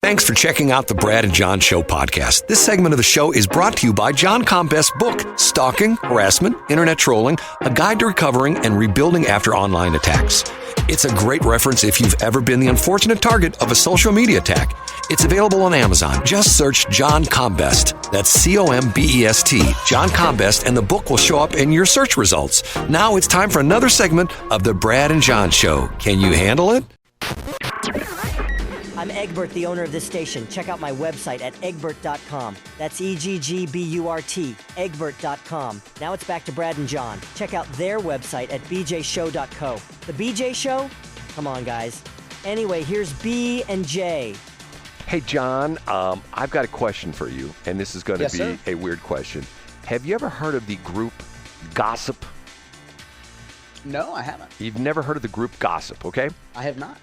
Thanks for checking out the Brad and John Show podcast. This segment of the show is brought to you by John Combest's book, Stalking, Harassment, Internet Trolling, A Guide to Recovering and Rebuilding After Online Attacks. It's a great reference if you've ever been the unfortunate target of a social media attack. It's available on Amazon. Just search John Combest. That's C-O-M-B-E-S-T, John Combest, and the book will show up in your search results. Now it's time for another segment of the Brad and John Show. Can you handle it? I'm Egbert, the owner of this station. Check out my website at egbert.com. That's E-G-G-B-U-R-T, egbert.com. Now it's back to Brad and John. Check out their website at bjshow.co. The BJ Show? Come on, guys. Anyway, here's B and J. Hey, John, I've got a question for you, and this is going to be a weird question. Have you ever heard of the group Gossip? No, I haven't. You've never heard of the group Gossip, okay? I have not.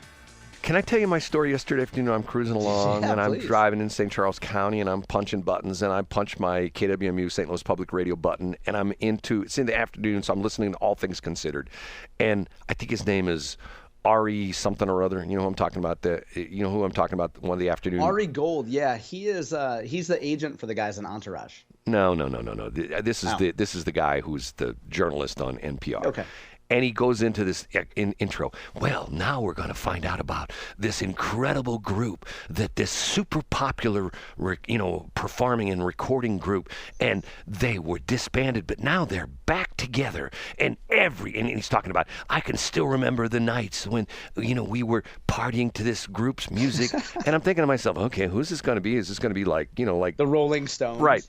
Can I tell you my story yesterday afternoon? I'm cruising along, and I'm driving in St. Charles County, and I'm punching buttons, and I punched my KWMU St. Louis Public Radio button, and it's in the afternoon, so I'm listening to All Things Considered. And I think his name is Ari something or other. You know who I'm talking about? One of the afternoon. Ari Gold, yeah. He is. He's the agent for the guys in Entourage. No. This is the guy who's the journalist on NPR. Okay. And he goes into this intro. Well, now we're going to find out about this incredible group, this super popular, performing and recording group, and they were disbanded, but now they're back together. And he's talking about, I can still remember the nights when, we were partying to this group's music. And I'm thinking to myself, okay, who's this going to be? Is this going to be like the Rolling Stones? Right.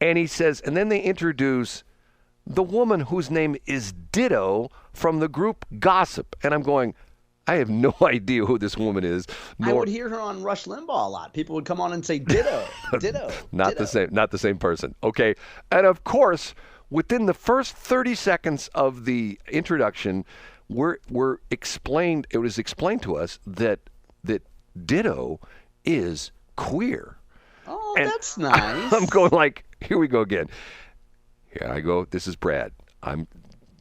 And he says, and then they introduce the woman whose name is Ditto from the group Gossip. And I'm going, I have no idea who this woman is. I would hear her on Rush Limbaugh a lot. People would come on and say, Ditto, Ditto. Not the same person. Okay. And of course, within the first 30 seconds of the introduction, it was explained to us that Ditto is queer. Oh, and that's nice. I'm going like, here we go again. Here I go. This is Brad.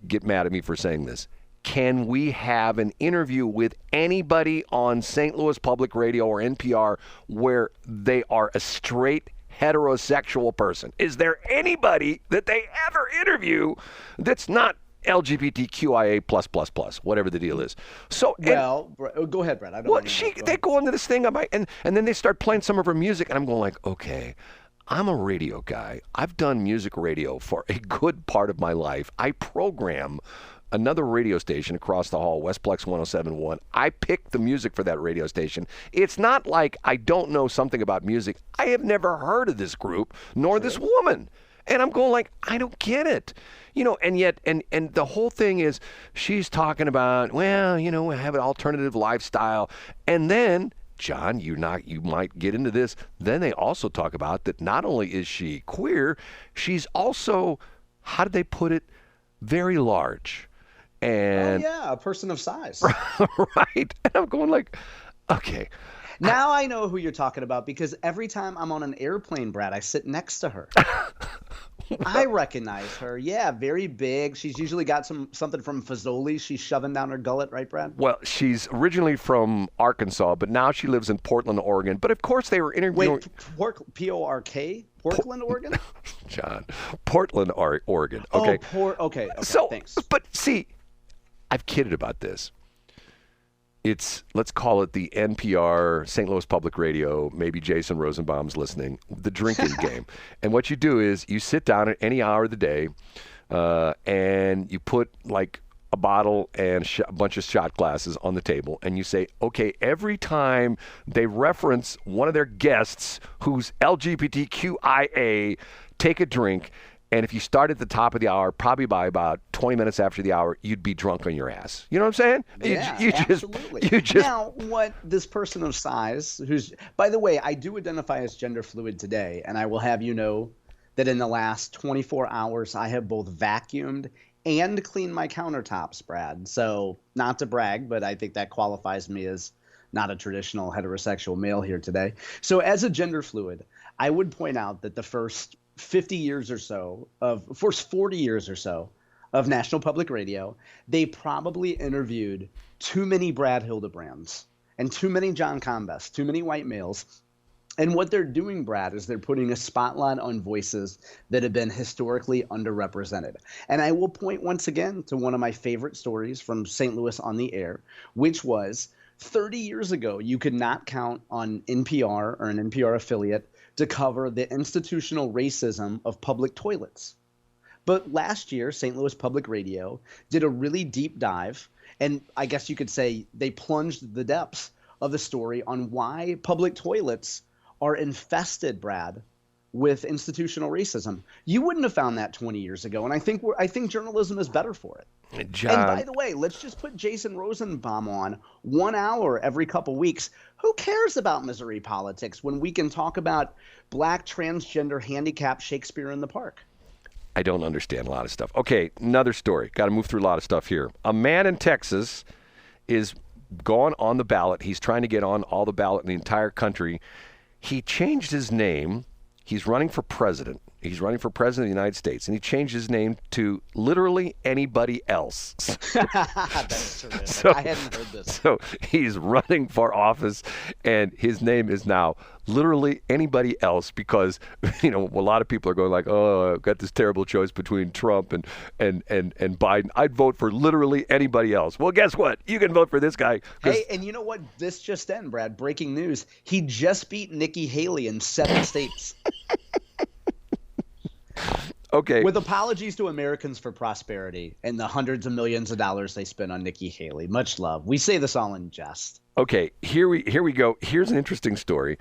Get mad at me for saying this. Can we have an interview with anybody on St. Louis Public Radio or NPR where they are a straight heterosexual person? Is there anybody that they ever interview that's not LGBTQIA+++, whatever the deal is? So, go ahead, Brad. I don't they go into this thing, and then they start playing some of her music, and I'm going like, okay, I'm a radio guy. I've done music radio for a good part of my life. I program another radio station across the hall, Westplex 107.1. I picked the music for that radio station. It's not like I don't know something about music. I have never heard of this group, nor this woman. And I'm going like, I don't get it. And yet, and the whole thing is she's talking about, we have an alternative lifestyle. And then, John, you might get into this. Then they also talk about that not only is she queer, she's also, how did they put it, very large. And a person of size. Right. And I'm going like, okay. Now I know who you're talking about because every time I'm on an airplane, Brad, I sit next to her. I recognize her. Yeah, very big. She's usually got something from Fazoli she's shoving down her gullet, right, Brad? Well, she's originally from Arkansas, but now she lives in Portland, Oregon. But of course they were interviewing... Wait, P-O-R-K? Portland, Oregon? John, Portland, Oregon. Okay. Okay, so, thanks. But see, I've kidded about this. It's, let's call it the NPR, St. Louis Public Radio, maybe Jason Rosenbaum's listening, the drinking game. And what you do is you sit down at any hour of the day and you put like a bottle and a bunch of shot glasses on the table and you say, okay, every time they reference one of their guests who's LGBTQIA, take a drink. And if you start at the top of the hour, probably by about 20 minutes after the hour, you'd be drunk on your ass. You know what I'm saying? Yeah, absolutely. Now, what this person of size, who's, by the way, I do identify as gender fluid today, and I will have you know that in the last 24 hours, I have both vacuumed and cleaned my countertops, Brad. So not to brag, but I think that qualifies me as not a traditional heterosexual male here today. So as a gender fluid, I would point out that the first 40 years or so of National Public Radio, they probably interviewed too many Brad Hildebrands and too many John Combest, too many white males, And what they're doing, Brad, is they're putting a spotlight on voices that have been historically underrepresented. And I will point once again to one of my favorite stories from St. Louis on the Air, which was 30 years ago, you could not count on NPR or an NPR affiliate to cover the institutional racism of public toilets. But last year, St. Louis Public Radio did a really deep dive, and I guess you could say they plunged the depths of the story on why public toilets are infested, Brad, with institutional racism. You wouldn't have found that 20 years ago, and I think journalism is better for it. John, and by the way, let's just put Jason Rosenbaum on 1 hour every couple weeks. Who cares about Missouri politics when we can talk about black, transgender, handicapped Shakespeare in the Park? I don't understand a lot of stuff. Okay, another story. Got to move through a lot of stuff here. A man in Texas is gone on the ballot. He's trying to get on all the ballot in the entire country. He changed his name. He's running for president. He's running for president of the United States, and he changed his name to literally anybody else. That's terrific. I hadn't heard this. So he's running for office, and his name is now literally anybody else because, a lot of people are going like, oh, I've got this terrible choice between Trump and Biden. I'd vote for literally anybody else. Well, guess what? You can vote for this guy. Hey, and you know what? This just in, Brad, breaking news. He just beat Nikki Haley in 7 states. Okay. With apologies to Americans for prosperity and the hundreds of millions of dollars they spent on Nikki Haley. Much love. We say this all in jest. Okay, here we go. Here's an interesting story.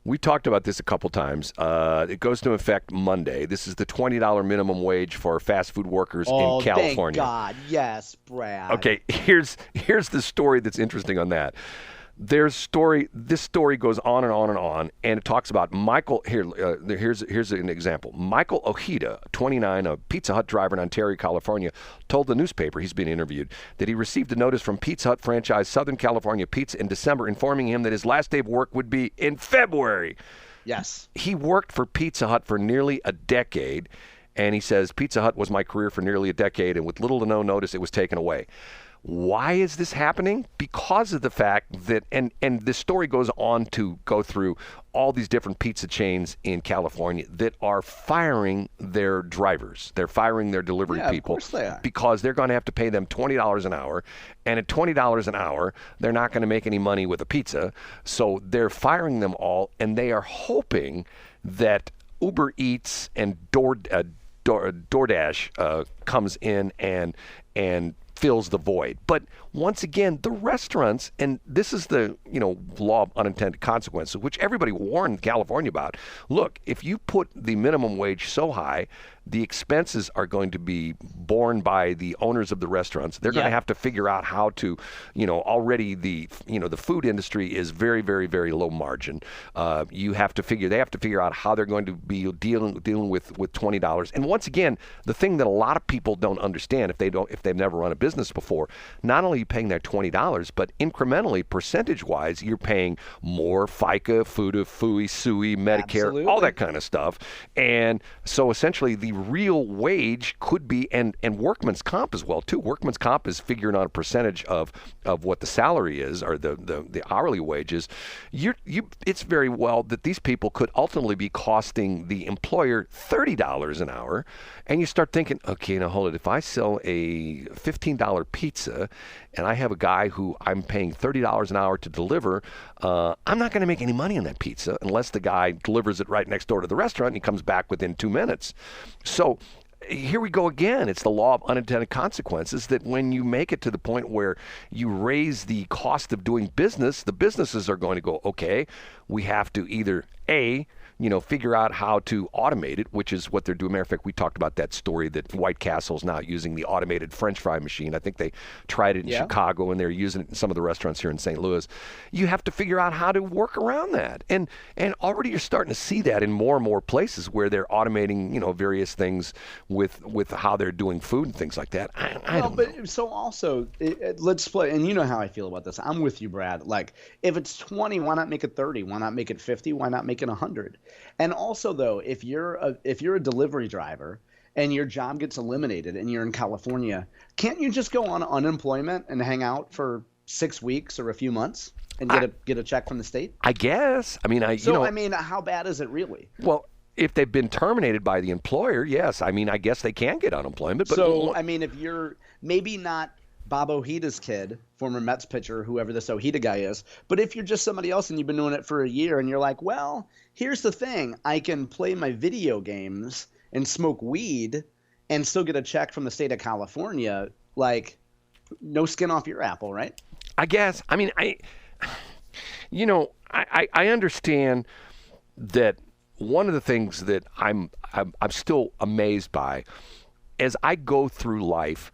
We talked about this a couple times. It goes into effect Monday. This is the $20 minimum wage for fast food workers in California. Thank God. Yes, Brad. Okay, here's the story that's interesting on that. This story goes on and on and on, and it talks about Michael. Here's an example. Michael Ojeda, 29, a Pizza Hut driver in Ontario, California, told the newspaper he's been interviewed that he received a notice from Pizza Hut franchise Southern California Pizza in December informing him that his last day of work would be in February. Yes. He worked for Pizza Hut for nearly a decade, and he says, Pizza Hut was my career for nearly a decade, and with little to no notice, it was taken away. Why is this happening? Because of the fact that, and this story goes on to go through all these different pizza chains in California that are firing their drivers. They're firing their delivery people. Of course they are. Because they're going to have to pay them $20 an hour. And at $20 an hour, they're not going to make any money with a pizza. So they're firing them all, and they are hoping that Uber Eats and DoorDash comes in and fills the void. But once again, the restaurants, and this is the law of unintended consequences, which everybody warned California about. Look, if you put the minimum wage so high, the expenses are going to be borne by the owners of the restaurants. They're going to have to figure out how to, already the food industry is very, very, very low margin. They have to figure out how they're going to be dealing with $20. And once again, the thing that a lot of people don't understand if they've never run a business before, not only are you paying that $20, but incrementally, percentage-wise, you're paying more FICA, FUTA, FUI, SUI, Medicare, Absolutely. all that kind of stuff. And so essentially the real wage could be, and workman's comp as well too. Workman's comp is figuring on a percentage of what the salary is, or the hourly wages. It's very well that these people could ultimately be costing the employer $30 an hour. And you start thinking, okay, now hold it. If I sell a $15 pizza and I have a guy who I'm paying $30 an hour to deliver, I'm not going to make any money on that pizza unless the guy delivers it right next door to the restaurant and he comes back within 2 minutes. So here we go again. It's the law of unintended consequences that when you make it to the point where you raise the cost of doing business, the businesses are going to go, okay, we have to either figure out how to automate it, which is what they're doing. Matter of fact, we talked about that story that White Castle's now using the automated French fry machine. I think they tried it in Chicago, and they're using it in some of the restaurants here in St. Louis. You have to figure out how to work around that. And already you're starting to see that in more and more places where they're automating, various things with how they're doing food and things like that. I don't know. So also, let's play, and you know how I feel about this. I'm with you, Brad. Like, if it's 20, why not make it 30? Why not make it 50? Why not make it 100? And also, though, if you're a delivery driver and your job gets eliminated and you're in California, can't you just go on unemployment and hang out for 6 weeks or a few months and get a check from the state? I guess. I mean, how bad is it really? Well, if they've been terminated by the employer, yes. I mean, I guess they can get unemployment. But so, I mean, if you're maybe not Bob Ojita's kid, former Mets pitcher, whoever this Ojita guy is, but if you're just somebody else and you've been doing it for a year and you're like, well, here's the thing. I can play my video games and smoke weed and still get a check from the state of California, like no skin off your apple, right? I guess. I mean, I understand that one of the things that I'm still amazed by as I go through life,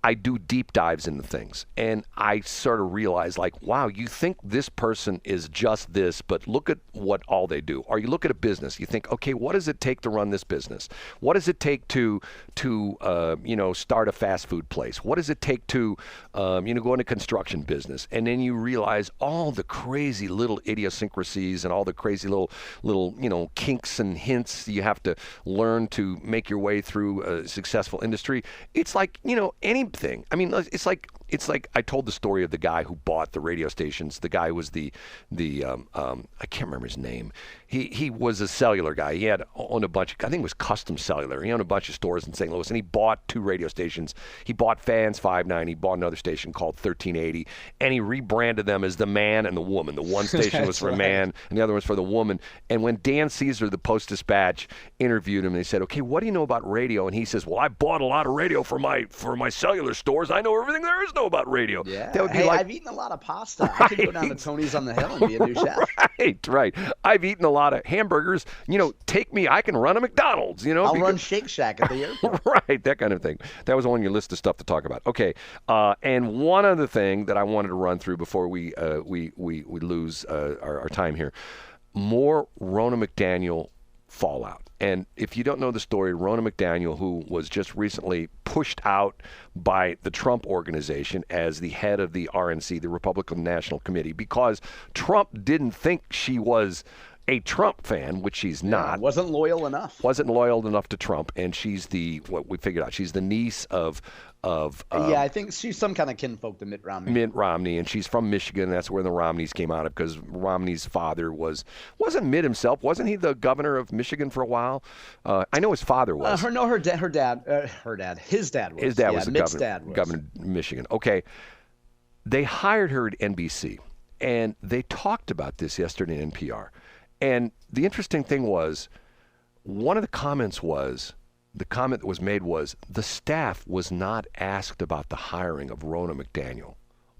I do deep dives into things, and I sort of realize, like, wow, you think this person is just this, but look at what all they do. Or you look at a business, you think, okay, what does it take to run this business? What does it take to start a fast food place? What does it take to go into construction business? And then you realize all the crazy little idiosyncrasies and all the crazy little kinks and hints you have to learn to make your way through a successful industry. It's like, anything. I mean, it's like I told the story of the guy who bought the radio stations. The guy was the I can't remember his name. He was a cellular guy. He owned a bunch. I think it was Custom Cellular. He owned a bunch of stores in St. Louis, and he bought 2 radio stations. He bought Fans 590. He bought another station called 1380, and he rebranded them as the Man and the Woman. The one station was for a man, and the other was for the woman. And when Dan Caesar, the Post-Dispatch, interviewed him, they said, "Okay, what do you know about radio?" And he says, "Well, I bought a lot of radio for my cellular stores. I know everything there is to know about radio." Yeah. That would be I've eaten a lot of pasta. I could go down to Tony's on the Hill and be a new chef. Right. I've eaten a lot of hamburgers. Take me. I can run a McDonald's. I'll run Shake Shack at the airport. Right. That kind of thing. That was on your list of stuff to talk about. Okay. And one other thing that I wanted to run through before we lose our time here. More Rona McDaniel fallout. And if you don't know the story, Rona McDaniel, who was just recently pushed out by the Trump organization as the head of the RNC, the Republican National Committee, because Trump didn't think she was a Trump fan, which she's not. Wasn't loyal enough. Wasn't loyal enough to Trump, and she's what we figured out. She's the niece of I think she's some kind of kinfolk to Mitt Romney. Mitt Romney, and she's from Michigan. That's where the Romneys came out of, because Romney's father wasn't Mitt himself. Wasn't he the governor of Michigan for a while? I know his father was. His dad was. His dad was the governor of Michigan. Okay, they hired her at NBC, and they talked about this yesterday in NPR. And the interesting thing was, one of the comment that was made was, the staff was not asked about the hiring of Rona McDaniel.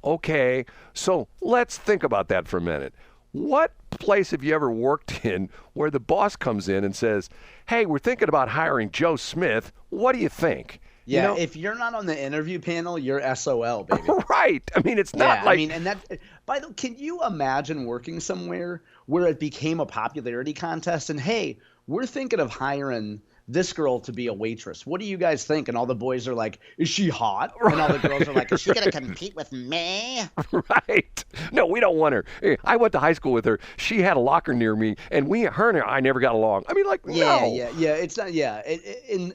Okay, so let's think about that for a minute. What place have you ever worked in where the boss comes in and says, "Hey, we're thinking about hiring Joe Smith. What do you think?" Yeah, if you're not on the interview panel, you're SOL, baby. Right. I mean, it's not like... can you imagine working somewhere where it became a popularity contest and, hey, we're thinking of hiring this girl to be a waitress. What do you guys think? And all the boys are like, "Is she hot?" And all the girls are like, "Is she going to compete with me?" Right. No, we don't want her. I went to high school with her. She had a locker near me, and I never got along. I mean, like, no. Yeah. It's not,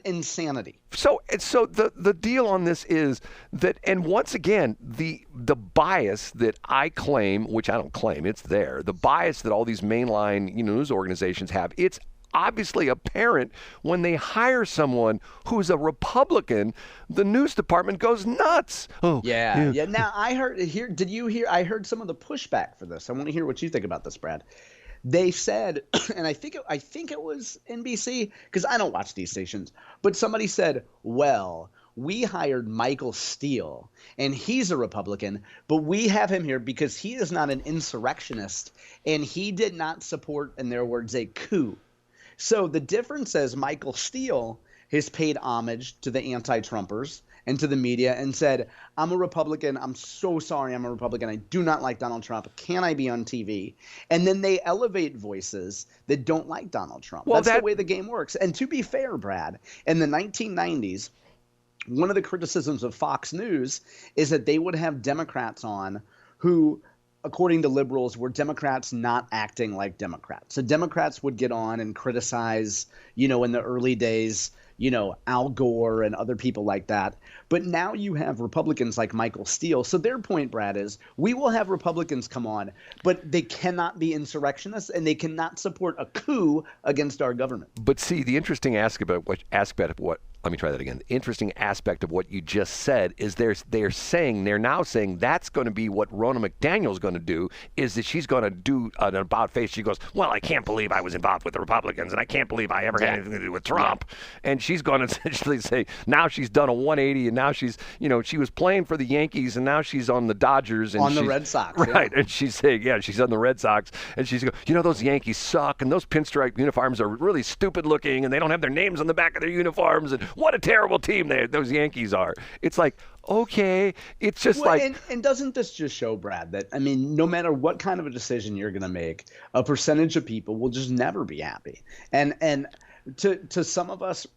insanity. So the deal on this is that, and once again, the bias that I claim, which I don't claim, it's there, the bias that all these mainline news organizations have, it's obviously apparent when they hire someone who's a Republican. The news department goes nuts. Oh, yeah. Now I heard here. Did you hear? I heard some of the pushback for this. I want to hear what you think about this, Brad. They said, and I think it was NBC, because I don't watch these stations, but somebody said, "Well, we hired Michael Steele, and he's a Republican, but we have him here because he is not an insurrectionist, and he did not support, in their words, a coup." So the difference is Michael Steele has paid homage to the anti-Trumpers and to the media and said, "I'm a Republican. I'm so sorry I'm a Republican. I do not like Donald Trump. Can I be on TV?" And then they elevate voices that don't like Donald Trump. Well, that's the way the game works. And to be fair, Brad, in the 1990s, one of the criticisms of Fox News is that they would have Democrats on who, according to liberals, were Democrats not acting like Democrats. So Democrats would get on and criticize, in the early days, Al Gore and other people like that. But now you have Republicans like Michael Steele. So their point, Brad, is we will have Republicans come on, but they cannot be insurrectionists and they cannot support a coup against our government. But see, the interesting aspect of what let me try that again. The interesting aspect of what you just said is they're now saying that's going to be what Rona McDaniel is going to do, is that she's going to do an about face. She goes, well, I can't believe I was involved with the Republicans, and I can't believe I ever had anything to do with Trump. And she's going to essentially say now she's done a 180, and now she's, she was playing for the Yankees, and now she's on the Dodgers. And on the Red Sox. Right. And she's saying, she's on the Red Sox, and she's going, those Yankees suck, and those pinstripe uniforms are really stupid looking, and they don't have their names on the back of their uniforms, and what a terrible team those Yankees are. It's like, okay, it's just and doesn't this just show, Brad, that, no matter what kind of a decision you're going to make, a percentage of people will just never be happy. And to some of us,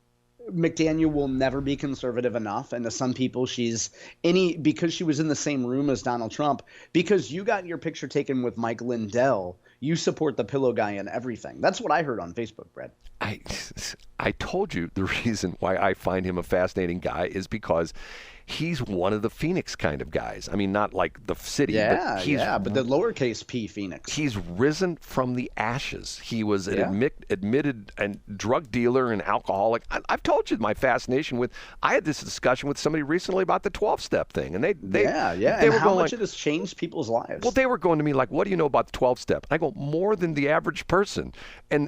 McDaniel will never be conservative enough, and to some people because she was in the same room as Donald Trump, because you got your picture taken with Mike Lindell, you support the pillow guy and everything. That's what I heard on Facebook, Brad. I told you the reason why I find him a fascinating guy is because he's one of the Phoenix kind of guys. Not like the city. But the lowercase p Phoenix. He's risen from the ashes. He was an admitted drug dealer and alcoholic. I've told you my fascination with. I had this discussion with somebody recently about the 12-step thing, and they and how much it has changed people's lives. Well, they were going to me like, "What do you know about the 12-step?" I go, "More than the average person." And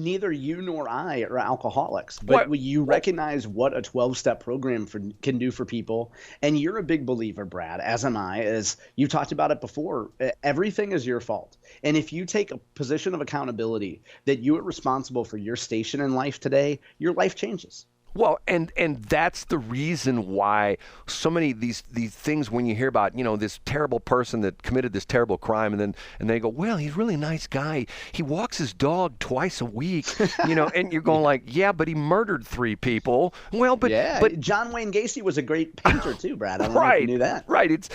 neither you nor I are alcoholics, but you recognize what a 12-step program can do for people, and you're a big believer, Brad, as am I, as you talked about it before. Everything is your fault, and if you take a position of accountability that you are responsible for your station in life today, your life changes. Well, and that's the reason why so many of these things, when you hear about, this terrible person that committed this terrible crime, and they go, well, he's a really nice guy. He walks his dog twice a week, and you're going like, yeah, but he murdered 3 people. Well, but John Wayne Gacy was a great painter too, Brad. I don't know if you knew that. Right. It's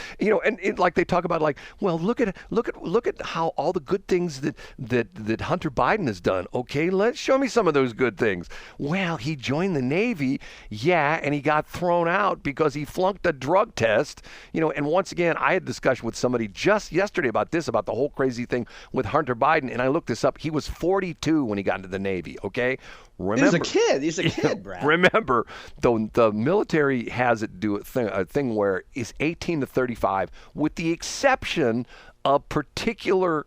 like they talk about like, well, look at how all the good things that Hunter Biden has done. Okay, let's show me some of those good things. Well, he joined the Navy. And he got thrown out because he flunked a drug test, and once again, I had a discussion with somebody just yesterday about the whole crazy thing with Hunter Biden, and I looked this up. He was 42 when he got into the Navy, okay? Remember, He's a kid, Brad. Remember, the military has it do a thing where it's 18 to 35, with the exception of particular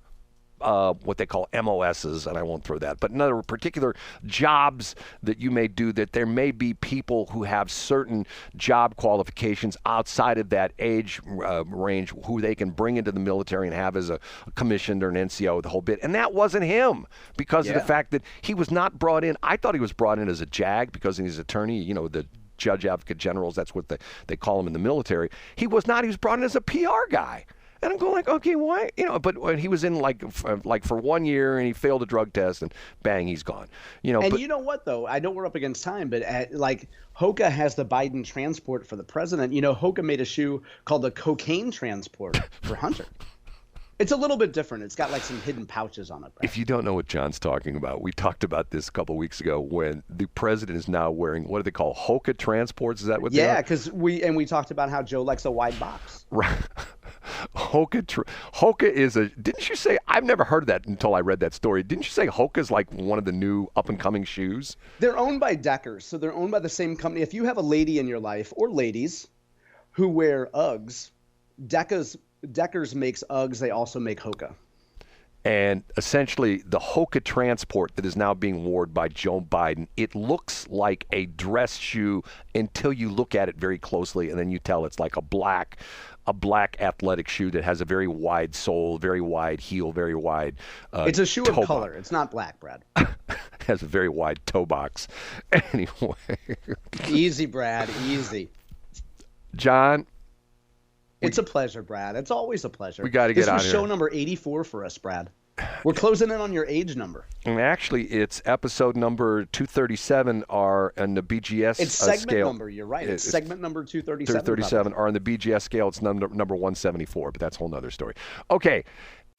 what they call MOSs, and I won't throw that, but another particular jobs that you may do, that there may be people who have certain job qualifications outside of that age range who they can bring into the military and have as a commissioned or an NCO, the whole bit. And that wasn't him because of the fact that he was not brought in. I thought he was brought in as a JAG because he's an attorney, the Judge Advocate Generals, that's what they call him in the military. He was not. He was brought in as a PR guy. And I'm going like, okay, why? But when he was in like for 1 year and he failed a drug test and bang, he's gone. And you know what, though? I know we're up against time, but Hoka has the Biden transport for the president. Hoka made a shoe called the cocaine transport for Hunter. It's a little bit different. It's got like some hidden pouches on it. Brad. If you don't know what John's talking about, we talked about this a couple of weeks ago when the president is now wearing, what do they call, Hoka transports? Is that what they are? Yeah, because we talked about how Joe likes a wide box. Right. Hoka is didn't you say, I've never heard of that until I read that story. Didn't you say Hoka's like one of the new up-and-coming shoes? They're owned by Deckers, so they're owned by the same company. If you have a lady in your life, or ladies, who wear Uggs, Deckers makes Uggs. They also make Hoka. And essentially, the Hoka transport that is now being worn by Joe Biden, it looks like a dress shoe until you look at it very closely, and then you tell it's like a black athletic shoe that has a very wide sole, very wide heel, very wide it's a shoe of color. It's not black, Brad. Has a very wide toe box. Anyway. Easy, Brad. Easy. John. It's a pleasure, Brad. It's always a pleasure. We got to get out of here. This was show number 84 for us, Brad. We're closing in on your age number. And actually, it's episode number 237 are on the BGS scale. It's segment number. You're right. It's segment number 237. 237 are on the BGS scale. It's number 174, but that's a whole nother story. Okay.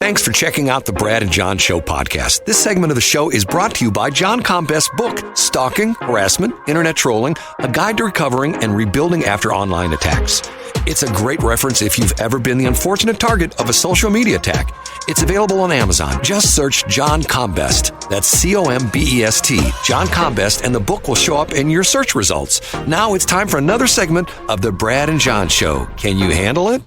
Thanks for checking out the Brad and John Show podcast. This segment of the show is brought to you by John Combest's book, Stalking, Harassment, Internet Trolling, A Guide to Recovering and Rebuilding After Online Attacks. It's a great reference if you've ever been the unfortunate target of a social media attack. It's available on Amazon. Just search John Combest. That's Combest, John Combest, and the book will show up in your search results. Now it's time for another segment of the Brad and John Show. Can you handle it?